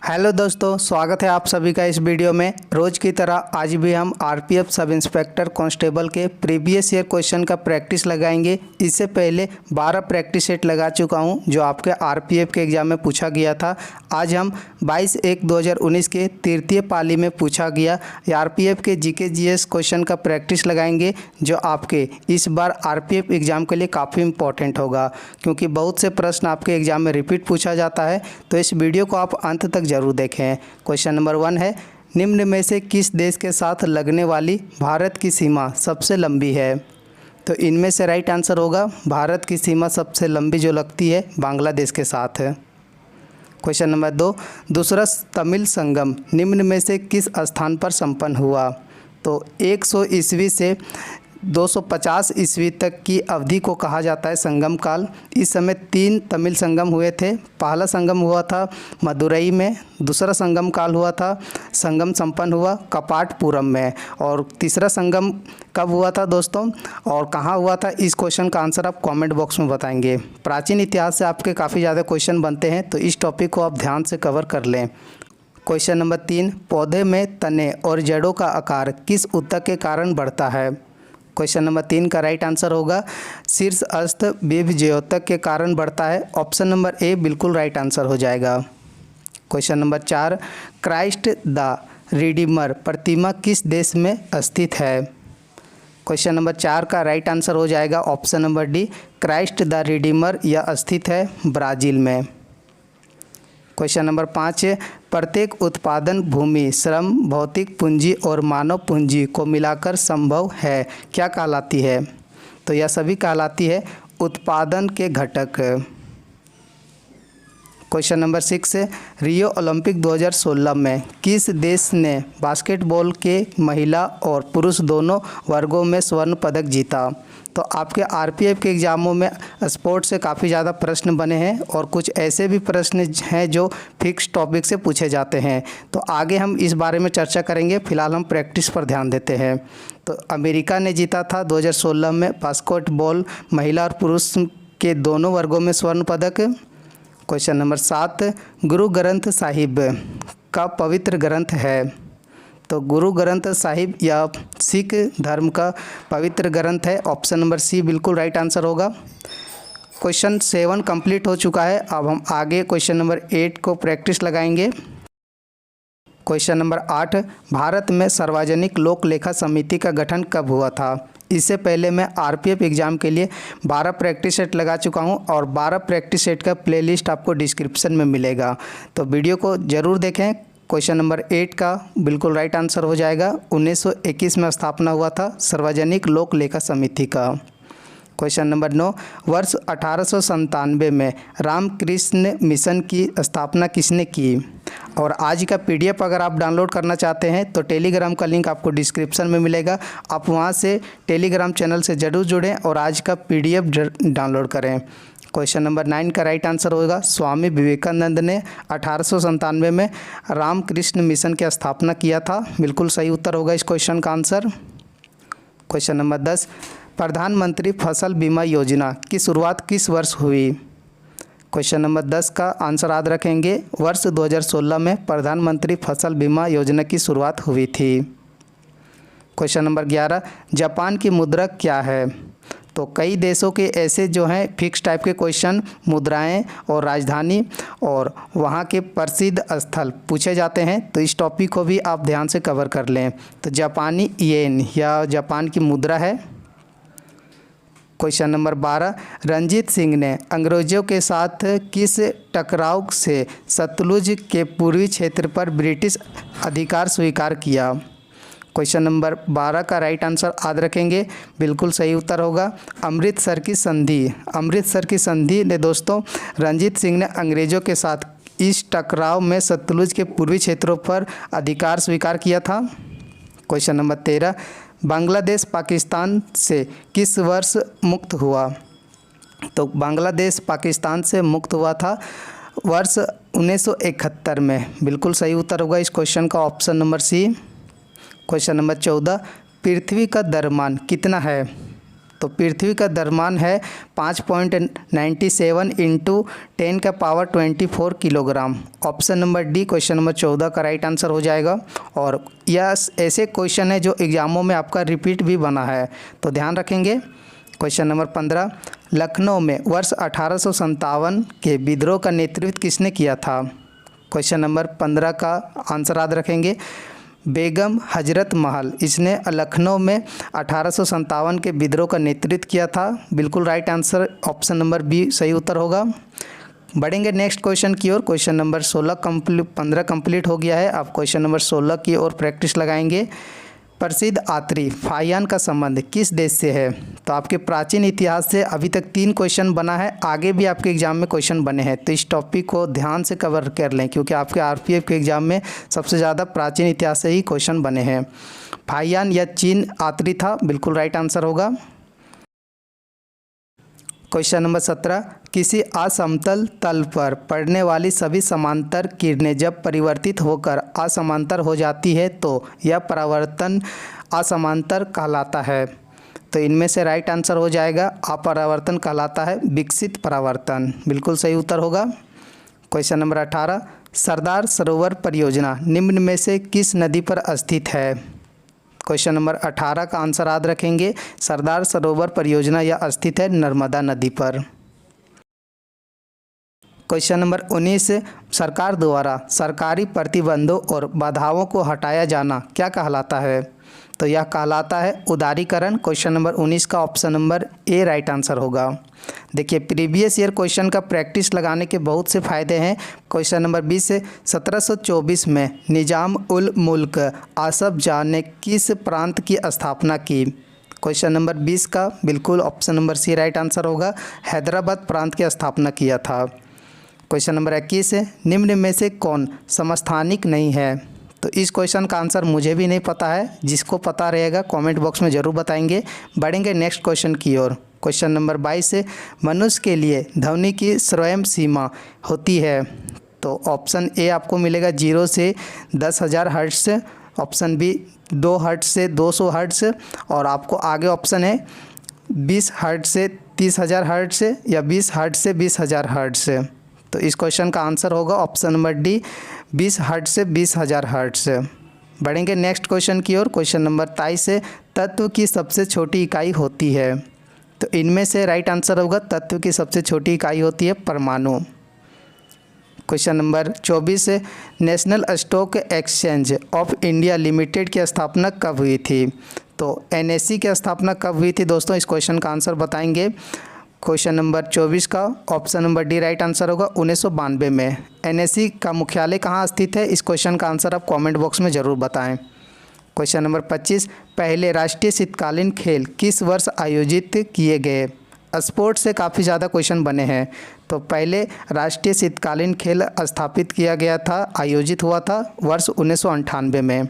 Hello दोस्तों, स्वागत है आप सभी का इस वीडियो में। रोज़ की तरह आज भी हम आरपीएफ सब इंस्पेक्टर कांस्टेबल के प्रीवियस ईयर क्वेश्चन का प्रैक्टिस लगाएंगे। इससे पहले 12 प्रैक्टिस सेट लगा चुका हूं जो आपके आरपीएफ के एग्ज़ाम में पूछा गया था। आज हम 22/1/2019 के तृतीय पाली में पूछा गया आरपीएफ के जीके जीएस क्वेश्चन का प्रैक्टिस लगाएंगे, जो आपके इस बार आरपीएफ एग्ज़ाम के लिए काफ़ी इंपॉर्टेंट होगा, क्योंकि बहुत से प्रश्न आपके एग्ज़ाम में रिपीट पूछा जाता है। तो इस वीडियो को आप अंत तक जरूर देखें। क्वेश्चन नंबर 1 है, निम्न में से किस देश के साथ लगने वाली भारत की सीमा सबसे लंबी है? तो इनमें से राइट आंसर होगा भारत की सीमा सबसे लंबी जो लगती है बांग्लादेश के साथ है। क्वेश्चन नंबर 2, दूसरा तमिल संगम निम्न में से किस स्थान पर संपन्न हुआ? तो 100 ईस्वी से 250 ईस्वी तक की अवधि को कहा जाता है संगम काल। इस समय 3 तमिल संगम हुए थे। पहला संगम हुआ था मदुरई में, दूसरा संगम काल हुआ था संगम संपन्न हुआ कपाटपुरम में, और तीसरा संगम कब हुआ था दोस्तों और कहाँ हुआ था? इस क्वेश्चन का आंसर आप कमेंट बॉक्स में बताएंगे। प्राचीन इतिहास से आपके काफ़ी ज़्यादा क्वेश्चन बनते हैं, तो इस टॉपिक को आप ध्यान से कवर कर लें। क्वेश्चन नंबर 3, पौधे में तने और जड़ों का आकार किस ऊतक के कारण बढ़ता है? क्वेश्चन नंबर 3 का राइट आंसर होगा शीर्ष अस्थ विभज्योतक के कारण बढ़ता है। ऑप्शन नंबर ए बिल्कुल राइट आंसर हो जाएगा। Question number 4, Christ the Redeemer प्रतिमा किस देश में स्थित है? क्वेश्चन नंबर 4 का राइट आंसर हो जाएगा option number D, Christ the Redeemer यह स्थित है ब्राज़ील में। क्वेश्चन नंबर 5, प्रत्येक उत्पादन भूमि, श्रम, भौतिक पूंजी और मानव पूंजी को मिलाकर संभव है क्या कहलाती है? तो यह सभी कहलाती है उत्पादन के घटक। क्वेश्चन नंबर 6, रियो ओलंपिक 2016 में किस देश ने बास्केटबॉल के महिला और पुरुष दोनों वर्गों में स्वर्ण पदक जीता? तो आपके आरपीएफ के एग्ज़ामों में स्पोर्ट्स से काफ़ी ज़्यादा प्रश्न बने हैं, और कुछ ऐसे भी प्रश्न हैं जो फिक्स टॉपिक से पूछे जाते हैं। तो आगे हम इस बारे में चर्चा करेंगे, फिलहाल हम प्रैक्टिस पर ध्यान देते हैं। तो अमेरिका ने जीता था 2016 में बास्केटबॉल महिला और पुरुष के दोनों वर्गों में स्वर्ण पदक। क्वेश्चन नंबर 7, गुरु ग्रंथ साहिब का पवित्र ग्रंथ है? तो गुरु ग्रंथ साहिब या सिख धर्म का पवित्र ग्रंथ है। ऑप्शन नंबर सी बिल्कुल राइट आंसर होगा। क्वेश्चन 7 कंप्लीट हो चुका है। अब हम आगे क्वेश्चन नंबर 8 को प्रैक्टिस लगाएंगे। क्वेश्चन नंबर 8, भारत में सार्वजनिक लोक लेखा समिति का गठन कब हुआ था? इससे पहले मैं आरपीएफ एग्ज़ाम के लिए 12 प्रैक्टिस सेट लगा चुका हूं, और 12 प्रैक्टिस सेट का प्लेलिस्ट आपको डिस्क्रिप्शन में मिलेगा, तो वीडियो को ज़रूर देखें। क्वेश्चन नंबर 8 का बिल्कुल राइट आंसर हो जाएगा 1921 में स्थापना हुआ था सार्वजनिक लोक लेखा समिति का। क्वेश्चन नंबर 9, वर्ष 1897 में रामकृष्ण मिशन की स्थापना किसने की? और आज का पीडीएफ अगर आप डाउनलोड करना चाहते हैं तो टेलीग्राम का लिंक आपको डिस्क्रिप्शन में मिलेगा। आप वहां से टेलीग्राम चैनल से ज़रूर जुड़ें और आज का पीडीएफ डाउनलोड करें। क्वेश्चन नंबर 9 का राइट आंसर होगा स्वामी विवेकानंद ने 1897 में रामकृष्ण मिशन की स्थापना किया था। बिल्कुल सही उत्तर होगा इस क्वेश्चन का आंसर। क्वेश्चन नंबर 10, प्रधानमंत्री फसल बीमा योजना की शुरुआत किस वर्ष हुई? क्वेश्चन नंबर 10 का आंसर याद रखेंगे, वर्ष 2016 में प्रधानमंत्री फसल बीमा योजना की शुरुआत हुई थी। क्वेश्चन नंबर 11, जापान की मुद्रा क्या है? तो कई देशों के ऐसे जो हैं फिक्स टाइप के क्वेश्चन, मुद्राएं और राजधानी और वहाँ के प्रसिद्ध स्थल पूछे जाते हैं, तो इस टॉपिक को भी आप ध्यान से कवर कर लें। तो जापानी येन या जापान की मुद्रा है। क्वेश्चन नंबर 12, रंजीत सिंह ने अंग्रेज़ों के साथ किस टकराव से सतलुज के पूर्वी क्षेत्र पर ब्रिटिश अधिकार स्वीकार किया? क्वेश्चन नंबर 12 का राइट आंसर याद रखेंगे, बिल्कुल सही उत्तर होगा अमृतसर की संधि। अमृतसर की संधि ने दोस्तों रंजीत सिंह ने अंग्रेज़ों के साथ इस टकराव में सतलुज के पूर्वी क्षेत्रों पर अधिकार स्वीकार किया था। क्वेश्चन नंबर 13, बांग्लादेश पाकिस्तान से किस वर्ष मुक्त हुआ? तो बांग्लादेश पाकिस्तान से मुक्त हुआ था वर्ष 1971 में। बिल्कुल सही उत्तर होगा इस क्वेश्चन का option number C. Question number 14, पृथ्वी का द्रव्यमान कितना है? तो पृथ्वी का द्रव्यमान है 5.97 into 10⁻24 kilogram. Option number D question number 14 का राइट आंसर हो जाएगा। और यह ऐसे क्वेश्चन है जो एग्जामों में आपका रिपीट भी बना है, तो ध्यान रखेंगे। क्वेश्चन नंबर 15, लखनऊ में वर्ष 1857 के विद्रोह का नेतृत्व किसने किया था? क्वेश्चन नंबर 15 का आंसर याद रखेंगे, बेगम हजरत महल। इसने लखनऊ में 1857 के विद्रोह का नेतृत्व किया था। बिल्कुल right answer option number B सही उत्तर होगा। बढ़ेंगे नेक्स्ट क्वेश्चन की ओर। क्वेश्चन नंबर 15 कंप्लीट हो गया है। आप क्वेश्चन नंबर 16 की ओर प्रैक्टिस लगाएंगे। प्रसिद्ध यात्री फाहियान का संबंध किस देश से है? तो आपके प्राचीन इतिहास से अभी तक 3 क्वेश्चन बना है, आगे भी आपके एग्जाम में क्वेश्चन बने हैं, तो इस टॉपिक को ध्यान से कवर कर लें क्योंकि आपके आरपीएफ के एग्जाम में सबसे ज़्यादा प्राचीन इतिहास से ही क्वेश्चन बने हैं। फाहियान या चीन यात्री था, बिल्कुल राइट आंसर होगा। क्वेश्चन नंबर 17, किसी असमतल तल पर पड़ने वाली सभी समांतर किरणें जब परिवर्तित होकर असमांतर हो जाती है तो यह परावर्तन असमांतर कहलाता है। तो इनमें से राइट आंसर हो जाएगा अपरावर्तन कहलाता है विकसित परावर्तन, बिल्कुल सही उत्तर होगा। क्वेश्चन नंबर 18, सरदार सरोवर परियोजना निम्न में से किस नदी पर स्थित है? क्वेश्चन नंबर 18 का आंसर याद रखेंगे, सरदार सरोवर परियोजना यह स्थित है नर्मदा नदी पर। क्वेश्चन नंबर 19, सरकार द्वारा सरकारी प्रतिबंधों और बाधाओं को हटाया जाना क्या कहलाता है? तो यह कहलाता है उदारीकरण। क्वेश्चन नंबर 19 का option number A right answer होगा। देखिए प्रीवियस ईयर क्वेश्चन का प्रैक्टिस लगाने के बहुत से फ़ायदे हैं। क्वेश्चन नंबर 20 से 1724 में निजाम उल मुल्क आसफ जाह ने किस प्रांत की स्थापना की? क्वेश्चन नंबर 20 का बिल्कुल option number C right answer होगा, हैदराबाद प्रांत की स्थापना किया था। क्वेश्चन नंबर 21 है, निम्न में से कौन समस्थानिक नहीं है? तो इस क्वेश्चन का आंसर मुझे भी नहीं पता है, जिसको पता रहेगा कमेंट बॉक्स में ज़रूर बताएंगे। बढ़ेंगे नेक्स्ट क्वेश्चन की ओर। क्वेश्चन नंबर 22 से मनुष्य के लिए ध्वनि की स्वयं सीमा होती है? तो ऑप्शन ए आपको मिलेगा 0 से 10,000 हर्ट्ज़, ऑप्शन बी 2 हर्ट्ज़ से 200 हर्ट्ज़, और आपको आगे ऑप्शन है 20 हर्ट्ज़ से 30,000 हर्ट्ज़ या 20 हर्ट्ज़ से 20,000 हर्ट्ज़। तो इस क्वेश्चन का आंसर होगा ऑप्शन नंबर डी 20 हर्ट्ज़ से 20,000 हर्ट्ज़। बढ़ेंगे नेक्स्ट क्वेश्चन की ओर। क्वेश्चन नंबर 23 से तत्व की सबसे छोटी इकाई होती है? तो इनमें से राइट आंसर होगा तत्व की सबसे छोटी इकाई होती है परमाणु। क्वेश्चन नंबर 24 से national stock exchange of India limited की स्थापना कब हुई थी? तो एनएसई की स्थापना कब हुई थी दोस्तों? इस क्वेश्चन का आंसर बताएंगे। क्वेश्चन नंबर 24 का option number D right answer होगा 1992 में। एनएसई का मुख्यालय कहाँ स्थित है? इस क्वेश्चन का आंसर आप कमेंट बॉक्स में ज़रूर बताएं। क्वेश्चन नंबर 25, पहले राष्ट्रीय शीतकालीन खेल किस वर्ष आयोजित किए गए? स्पोर्ट्स से काफ़ी ज़्यादा क्वेश्चन बने हैं। तो पहले राष्ट्रीय शीतकालीन खेल स्थापित किया गया था, आयोजित हुआ था वर्ष 1998 में।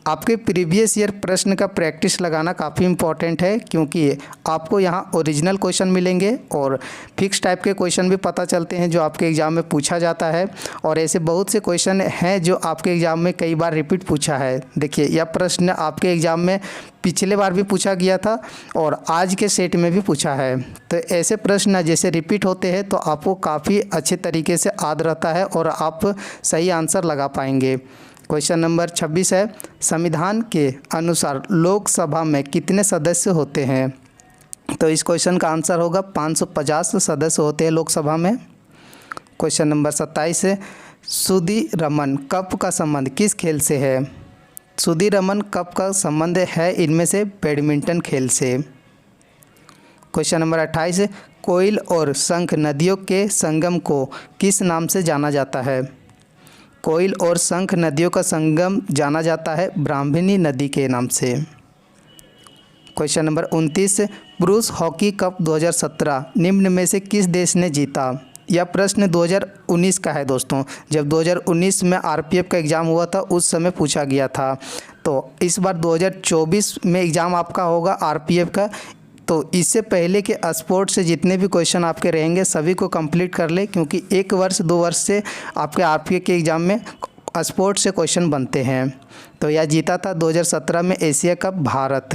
आपके प्रीवियस ईयर प्रश्न का प्रैक्टिस लगाना काफ़ी इम्पॉर्टेंट है क्योंकि आपको यहाँ ओरिजिनल क्वेश्चन मिलेंगे और फिक्स टाइप के क्वेश्चन भी पता चलते हैं जो आपके एग्ज़ाम में पूछा जाता है, और ऐसे बहुत से क्वेश्चन हैं जो आपके एग्ज़ाम में कई बार रिपीट पूछा है। देखिए यह प्रश्न आपके एग्ज़ाम में पिछले बार भी पूछा गया था और आज के सेट में भी पूछा है। तो ऐसे प्रश्न जैसे रिपीट होते हैं तो आपको काफ़ी अच्छे तरीके से याद रहता है और आप सही आंसर लगा पाएंगे। क्वेश्चन नंबर 26 है, संविधान के अनुसार लोकसभा में कितने सदस्य होते हैं? तो इस क्वेश्चन का आंसर होगा 550 सदस्य होते हैं लोकसभा में। क्वेश्चन नंबर 27 है, सुदीरमन कप का संबंध किस खेल से है? सुदीरमन कप का संबंध है इनमें से बैडमिंटन खेल से। क्वेश्चन नंबर 28 है, कोयल और शंख नदियों के संगम को किस नाम से जाना जाता है? कोयल और शंख नदियों का संगम जाना जाता है ब्राह्मणी नदी के नाम से। क्वेश्चन नंबर 29, पुरुष हॉकी कप 2017 निम्न में से किस देश ने जीता? यह प्रश्न 2019 का है दोस्तों। जब 2019 में आरपीएफ का एग्ज़ाम हुआ था उस समय पूछा गया था। तो इस बार 2024 में एग्ज़ाम आपका होगा आरपीएफ का, तो इससे पहले के स्पोर्ट्स से जितने भी क्वेश्चन आपके रहेंगे सभी को कंप्लीट कर ले, क्योंकि 1 वर्ष 2 वर्ष से आपके आरपीएफ के एग्ज़ाम में स्पोर्ट्स से क्वेश्चन बनते हैं। तो यह जीता था 2017 में Asia cup Bharat.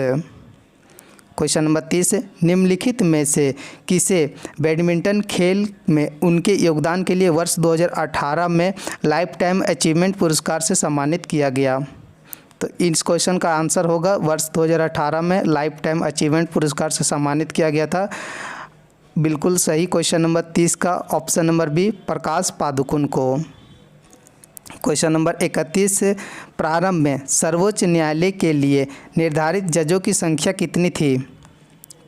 Question number 30, निम्नलिखित में से किसे बैडमिंटन खेल में उनके योगदान के लिए वर्ष 2018 में लाइफ टाइम अचीवमेंट पुरस्कार से सम्मानित किया गया? तो इस क्वेश्चन का आंसर होगा वर्ष 2018 में लाइफ टाइम अचीवमेंट पुरस्कार से सम्मानित किया गया था। बिल्कुल सही क्वेश्चन नंबर 30 का option number B, Prakash Padukone को। क्वेश्चन नंबर 31, प्रारंभ में सर्वोच्च न्यायालय के लिए निर्धारित जजों की संख्या कितनी थी?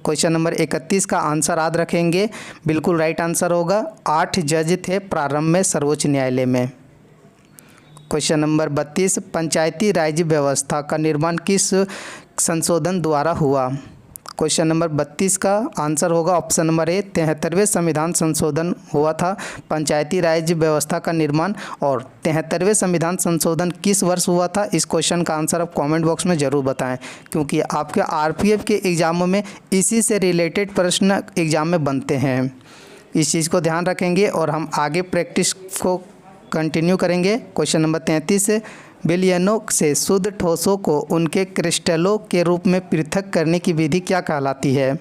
क्वेश्चन नंबर 31 का आंसर याद रखेंगे, बिल्कुल राइट आंसर होगा 8 जज थे प्रारंभ में सर्वोच्च न्यायालय में। क्वेश्चन नंबर 32, पंचायती राज व्यवस्था का निर्माण किस संशोधन द्वारा हुआ? क्वेश्चन नंबर 32 का आंसर होगा ऑप्शन नंबर ए, 73वें संविधान संशोधन हुआ था पंचायती राज व्यवस्था का निर्माण। और 73वें संविधान संशोधन किस वर्ष हुआ था? इस क्वेश्चन का आंसर आप कमेंट बॉक्स में ज़रूर बताएं, क्योंकि आपके आरपीएफ के एग्ज़ामों में इसी से रिलेटेड प्रश्न एग्ज़ाम में बनते हैं। इस चीज़ को ध्यान रखेंगे और हम आगे प्रैक्टिस को कंटिन्यू करेंगे। क्वेश्चन नंबर 33, विलयनों से शुद्ध ठोसों को उनके क्रिस्टलों के रूप में पृथक करने की विधि क्या कहलाती है?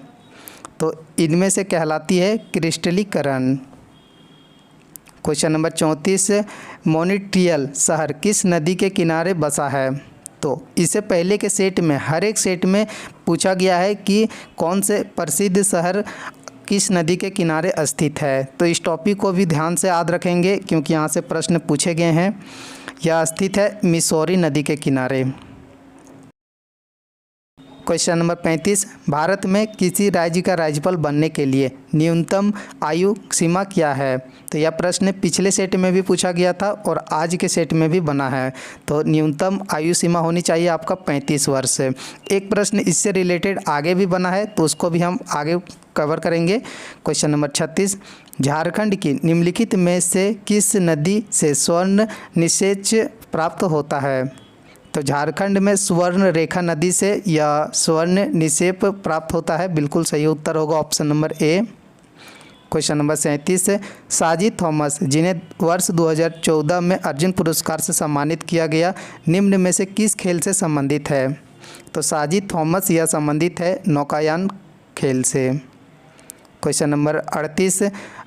तो इनमें से कहलाती है क्रिस्टलीकरण। क्वेश्चन नंबर 34, मॉन्ट्रियल शहर किस नदी के किनारे बसा है? तो इससे पहले के सेट में हर एक सेट में पूछा गया है कि कौन से प्रसिद्ध शहर किस नदी के किनारे स्थित है। तो इस टॉपिक को भी ध्यान से याद रखेंगे, क्योंकि यहाँ से प्रश्न पूछे गए हैं। यह स्थित है मिसौरी नदी के किनारे। क्वेश्चन नंबर 35, भारत में किसी राज्य का राज्यपाल बनने के लिए न्यूनतम आयु सीमा क्या है? तो यह प्रश्न पिछले सेट में भी पूछा गया था और आज के सेट में भी बना है। तो न्यूनतम आयु सीमा होनी चाहिए आपका 35 वर्ष। एक प्रश्न इससे रिलेटेड आगे भी बना है, तो उसको भी हम आगे कवर करेंगे। क्वेश्चन नंबर 36, झारखंड की निम्नलिखित में से किस नदी से स्वर्ण निषेच प्राप्त होता है? तो झारखंड में स्वर्ण रेखा नदी से या स्वर्ण निक्षेप प्राप्त होता है। बिल्कुल सही उत्तर होगा ऑप्शन नंबर ए। क्वेश्चन नंबर 37, साजी थॉमस जिन्हें वर्ष 2014 में अर्जुन पुरस्कार से सम्मानित किया गया, निम्न में से किस खेल से संबंधित है? तो साजी थॉमस यह संबंधित है नौकायान खेल से। क्वेश्चन नंबर 38,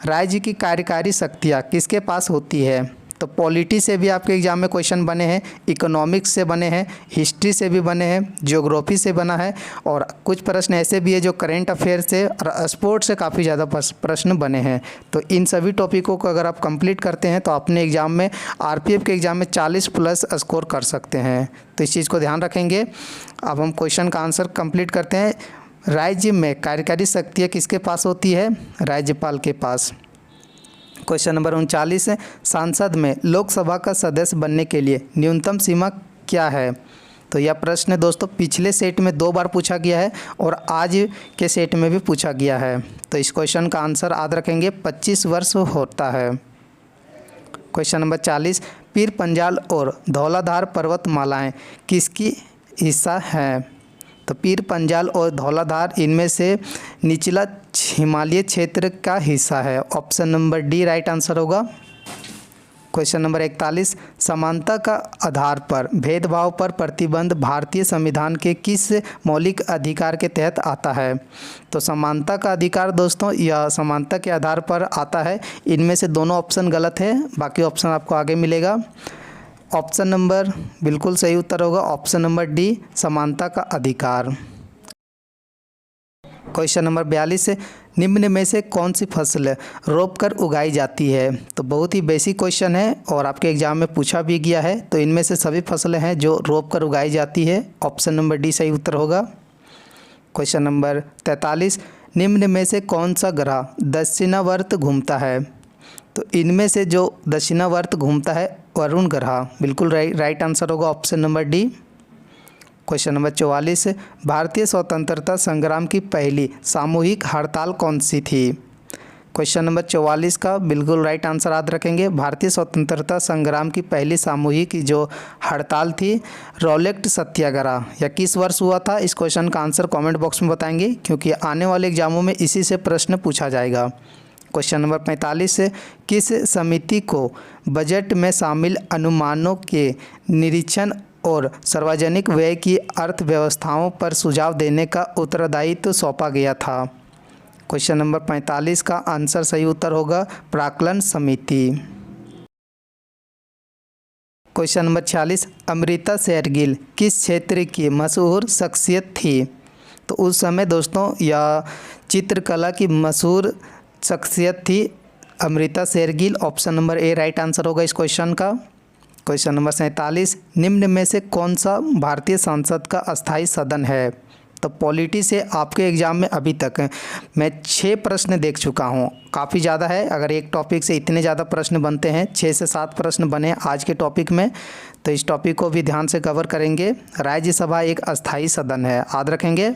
राज्य की कार्यकारी शक्तियाँ किसके पास होती है? तो पॉलिटी से भी आपके एग्जाम में क्वेश्चन बने हैं, इकोनॉमिक्स से बने हैं, हिस्ट्री से भी बने हैं, ज्योग्राफी से बना है, और कुछ प्रश्न ऐसे भी है जो करंट अफेयर से और स्पोर्ट्स से काफ़ी ज़्यादा प्रश्न बने हैं। तो इन सभी टॉपिकों को अगर आप कंप्लीट करते हैं तो अपने एग्ज़ाम में आरपीएफ के एग्ज़ाम में 40+ स्कोर कर सकते हैं। तो इस चीज़ को ध्यान रखेंगे। अब हम क्वेश्चन का आंसर कंप्लीट करते हैं। राज्य में कार्यकारी शक्तियाँ किसके पास होती है? राज्यपाल के पास। क्वेश्चन नंबर 39, सांसद में लोकसभा का सदस्य बनने के लिए न्यूनतम सीमा क्या है? तो यह प्रश्न दोस्तों पिछले सेट में 2 बार पूछा गया है और आज के सेट में भी पूछा गया है। तो इस क्वेश्चन का आंसर याद रखेंगे 25 वर्ष होता है। क्वेश्चन नंबर 40, पीर पंजाल और धौलाधार पर्वतमालाएं किसकी हिस्सा हैं? तो पीर पंजाल और धौलाधार इनमें से निचला हिमालय क्षेत्र का हिस्सा है। Option number D right answer होगा। क्वेश्चन नंबर 41, समानता का आधार पर भेदभाव पर प्रतिबंध भारतीय संविधान के किस मौलिक अधिकार के तहत आता है? तो समानता का अधिकार दोस्तों यह समानता के आधार पर आता है। इनमें से दोनों ऑप्शन गलत है, बाकी ऑप्शन आपको आगे मिलेगा। ऑप्शन नंबर बिल्कुल सही उत्तर होगा ऑप्शन नंबर डी, समानता का अधिकार। क्वेश्चन नंबर 42, निम्न में से कौन सी फसल रोप कर उगाई जाती है? तो बहुत ही बेसिक क्वेश्चन है और आपके एग्जाम में पूछा भी गया है। तो इनमें से सभी फसलें हैं जो रोप कर उगाई जाती है। ऑप्शन नंबर डी सही उत्तर होगा। क्वेश्चन नंबर 43, निम्न में से कौन सा ग्रह दक्षिणावर्त घूमता है? तो इनमें से जो दक्षिणावर्त घूमता है वरुण ग्रह, बिल्कुल राइट आंसर होगा option number D. Question number 44, भारतीय स्वतंत्रता संग्राम की पहली सामूहिक हड़ताल कौन सी थी? क्वेश्चन नंबर 44 का बिल्कुल राइट आंसर याद रखेंगे। भारतीय स्वतंत्रता संग्राम की पहली सामूहिक जो हड़ताल थी रॉलेट सत्याग्रह, यह किस वर्ष हुआ था? इस क्वेश्चन का आंसर कमेंट बॉक्स में बताएंगे, क्योंकि आने वाले एग्जामों में इसी से प्रश्न पूछा जाएगा। क्वेश्चन नंबर 45, किस समिति को बजट में शामिल अनुमानों के निरीक्षण और सार्वजनिक व्यय की अर्थव्यवस्थाओं पर सुझाव देने का उत्तरदायित्व सौंपा गया था? क्वेश्चन नंबर 45 का आंसर सही उत्तर होगा प्राक्कलन समिति। क्वेश्चन नंबर 46, अमृता शेरगिल किस क्षेत्र की मशहूर शख्सियत थी? तो उस समय दोस्तों यह चित्रकला की मशहूर शख्सियत थी Amrita Shergil. Option number A right answer होगा इस क्वेश्चन का। क्वेश्चन नंबर 47, निम्न में से कौन सा भारतीय संसद का अस्थायी सदन है? तो पॉलिटी से आपके एग्ज़ाम में अभी तक मैं 6 प्रश्न देख चुका हूँ, काफ़ी ज़्यादा है। अगर एक टॉपिक से इतने ज़्यादा प्रश्न बनते हैं, 6 से 7 प्रश्न बने आज के टॉपिक में, तो इस टॉपिक को भी ध्यान से कवर करेंगे। राज्यसभा एक अस्थायी सदन है, याद रखेंगे।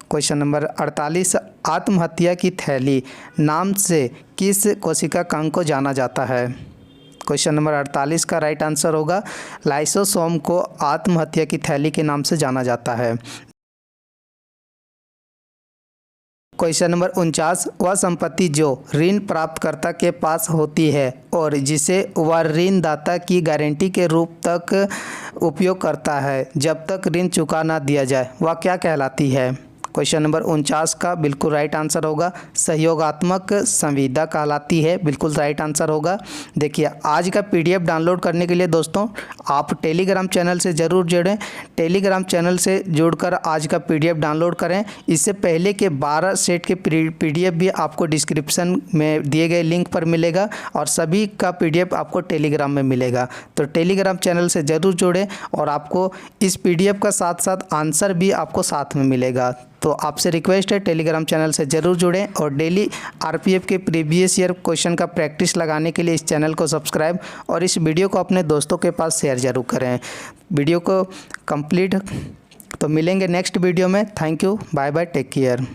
क्वेश्चन नंबर 48, आत्महत्या की थैली नाम से किस कोशिकांग को जाना जाता है? क्वेश्चन नंबर 48 का राइट आंसर होगा लाइसोसोम को आत्महत्या की थैली के नाम से जाना जाता है। क्वेश्चन नंबर 49, वह संपत्ति जो ऋण प्राप्तकर्ता के पास होती है और जिसे वह ऋणदाता की गारंटी के रूप तक उपयोग करता है जब तक ऋण चुका ना दिया जाए, वह क्या कहलाती है? क्वेश्चन नंबर 49 का बिल्कुल राइट आंसर होगा सहयोगात्मक संविदा कहलाती है, बिल्कुल राइट आंसर होगा। देखिए आज का पीडीएफ डाउनलोड करने के लिए दोस्तों आप टेलीग्राम चैनल से ज़रूर जुड़ें। टेलीग्राम चैनल से जुड़कर आज का पीडीएफ डाउनलोड करें। इससे पहले के 12 सेट के पीडीएफ भी आपको डिस्क्रिप्शन में दिए गए लिंक पर मिलेगा और सभी का पीडीएफ आपको टेलीग्राम में मिलेगा। तो टेलीग्राम चैनल से ज़रूर जुड़ें और आपको इस पीडीएफ का साथ साथ आंसर भी आपको साथ में मिलेगा। तो आपसे रिक्वेस्ट है टेलीग्राम चैनल से ज़रूर जुड़ें और डेली आरपीएफ के प्रीवियस ईयर क्वेश्चन का प्रैक्टिस लगाने के लिए इस चैनल को सब्सक्राइब और इस वीडियो को अपने दोस्तों के पास शेयर ज़रूर करें। वीडियो को कंप्लीट तो मिलेंगे नेक्स्ट वीडियो में। Thank you, bye bye, take care.